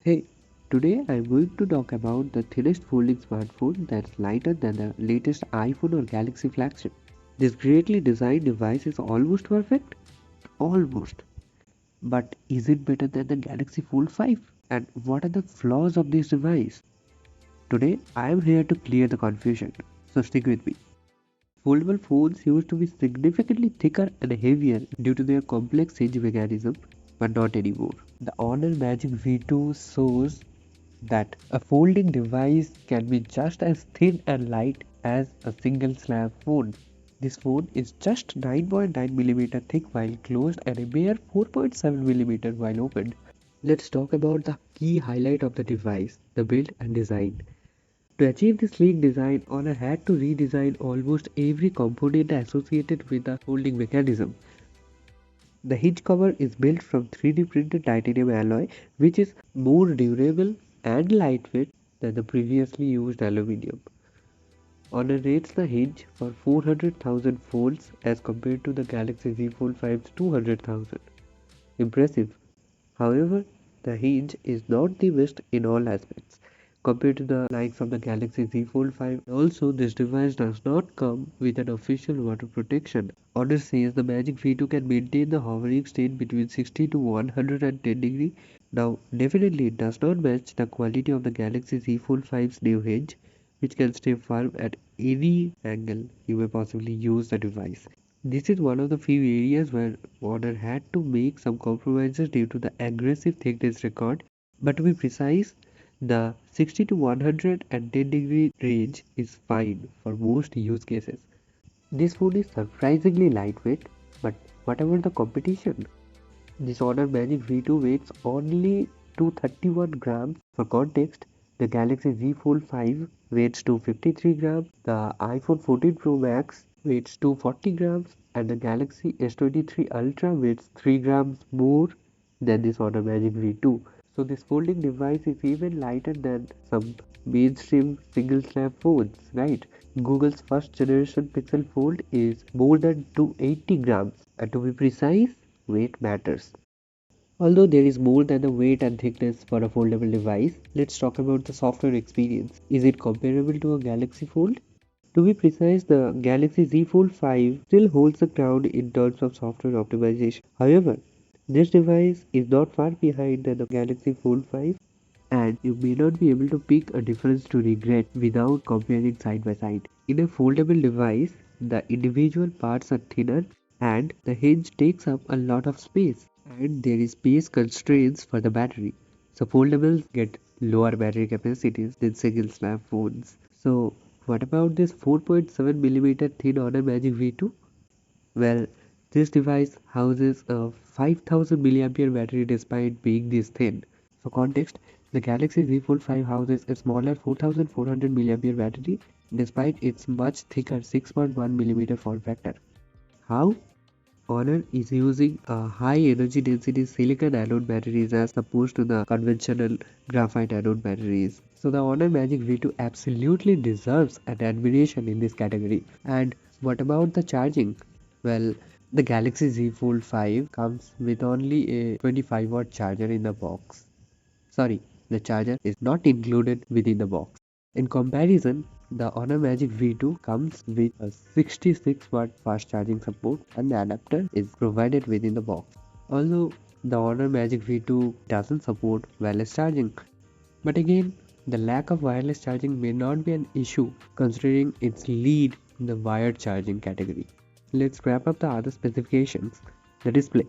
Hey, today I'm going to talk about the thinnest folding smartphone that's lighter than the latest iPhone or Galaxy flagship. This greatly designed device is almost perfect. Almost. But is it better than the Galaxy Fold 5? And what are the flaws of this device? Today I am here to clear the confusion. So stick with me. Foldable phones used to be significantly thicker and heavier due to their complex hinge mechanism, but not anymore. The Honor Magic V2 shows that a folding device can be just as thin and light as a single slab phone. This phone is just 9.9 mm thick while closed and a mere 4.7 mm while opened. Let's talk about the key highlight of the device, the build and design. To achieve this sleek design, Honor had to redesign almost every component associated with the folding mechanism. The hinge cover is built from 3D printed titanium alloy, which is more durable and lightweight than the previously used aluminum. Honor rates the hinge for 400,000 folds as compared to the Galaxy Z Fold 5's 200,000. Impressive. However, the hinge is not the best in all aspects compared to the likes of the Galaxy Z Fold 5. Also, this device does not come with an official water protection. Honor says the Magic V2 can maintain the hovering state between 60 to 110 degree. Now, definitely it does not match the quality of the Galaxy Z Fold 5's new hinge, which can stay firm at any angle you may possibly use the device. This is one of the few areas where Warner had to make some compromises due to the aggressive thickness record. But to be precise, the 60 to 110-degree range is fine for most use cases. This phone is surprisingly lightweight, but what about the competition? This Honor Magic V2 weighs only 231 grams. For context, the Galaxy Z Fold 5 weighs 253 grams, the iPhone 14 Pro Max weighs 240 grams, and the Galaxy S23 Ultra weighs 3 grams more than this Honor Magic V2. So this folding device is even lighter than some mainstream single slab phones, right? Google's first generation Pixel Fold is more than 280 grams, and to be precise, weight matters. Although there is more than the weight and thickness for a foldable device, let's talk about the software experience. Is it comparable to a Galaxy Fold? To be precise, the Galaxy Z Fold 5 still holds the ground in terms of software optimization. However, this device is not far behind than the Galaxy Fold 5, and you may not be able to pick a difference to regret without comparing side by side. In a foldable device, the individual parts are thinner and the hinge takes up a lot of space, and there is space constraints for the battery. So foldables get lower battery capacities than single slab phones. So what about this 4.7 mm thin Honor Magic V2? Well, this device houses a 5000 mAh battery despite being this thin. For context, the Galaxy Z Fold 5 houses a smaller 4400 mAh battery despite its much thicker 6.1 mm form factor. How? Honor is using a high energy density silicon anode batteries as opposed to the conventional graphite anode batteries. So the Honor Magic V2 absolutely deserves an admiration in this category. And what about the charging? Well, the Galaxy Z Fold 5 comes with only a 25-watt charger in the box. Sorry, the charger is not included within the box. In comparison, the Honor Magic V2 comes with a 66-watt fast charging support and the adapter is provided within the box. Although the Honor Magic V2 doesn't support wireless charging. But again, the lack of wireless charging may not be an issue considering its lead in the wired charging category. Let's wrap up the other specifications. The display.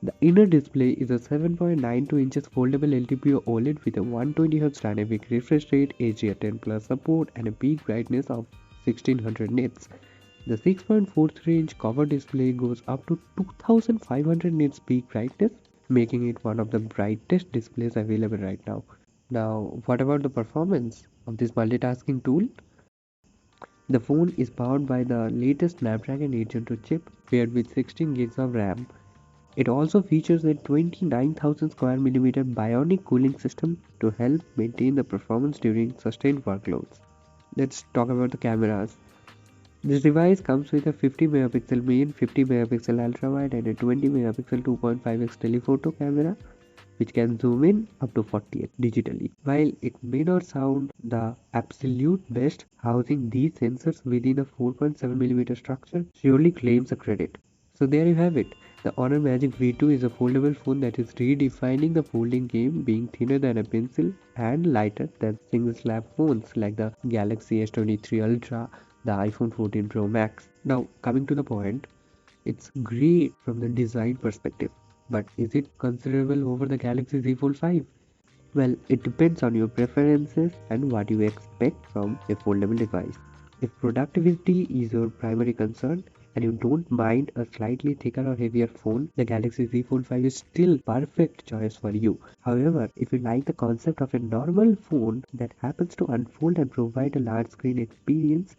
The inner display is a 7.92 inches foldable LTPO OLED with a 120Hz dynamic refresh rate, HDR10 Plus support, and a peak brightness of 1600 nits. The 6.43-inch cover display goes up to 2500 nits peak brightness, making it one of the brightest displays available right now. Now, what about the performance of this multitasking tool? The phone is powered by the latest Snapdragon 8 Gen 2 chip paired with 16 gigs of RAM. It also features a 29,000 square millimeter bionic cooling system to help maintain the performance during sustained workloads. Let's talk about the cameras. This device comes with a 50 megapixel main, 50 megapixel ultra wide, and a 20 megapixel 2.5x telephoto camera. which can zoom in up to 40th digitally. While it may not sound the absolute best, housing these sensors within a 4.7mm structure surely claims the credit. So there you have it. The Honor Magic V2 is a foldable phone that is redefining the folding game, being thinner than a pencil and lighter than single slab phones like the Galaxy S23 Ultra, the iPhone 14 Pro Max. Now, coming to the point, it's great from the design perspective, but is it considerable over the Galaxy Z Fold 5? Well, it depends on your preferences and what you expect from a foldable device. If productivity is your primary concern and you don't mind a slightly thicker or heavier phone, the Galaxy Z Fold 5 is still perfect choice for you. However, if you like the concept of a normal phone that happens to unfold and provide a large screen experience,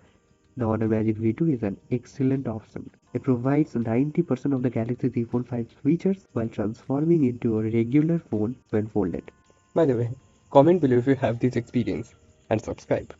the Honor Magic V2 is an excellent option. It provides 90% of the Galaxy Z Fold 5's features while transforming into a regular phone when folded. By the way, comment below if you have this experience and subscribe.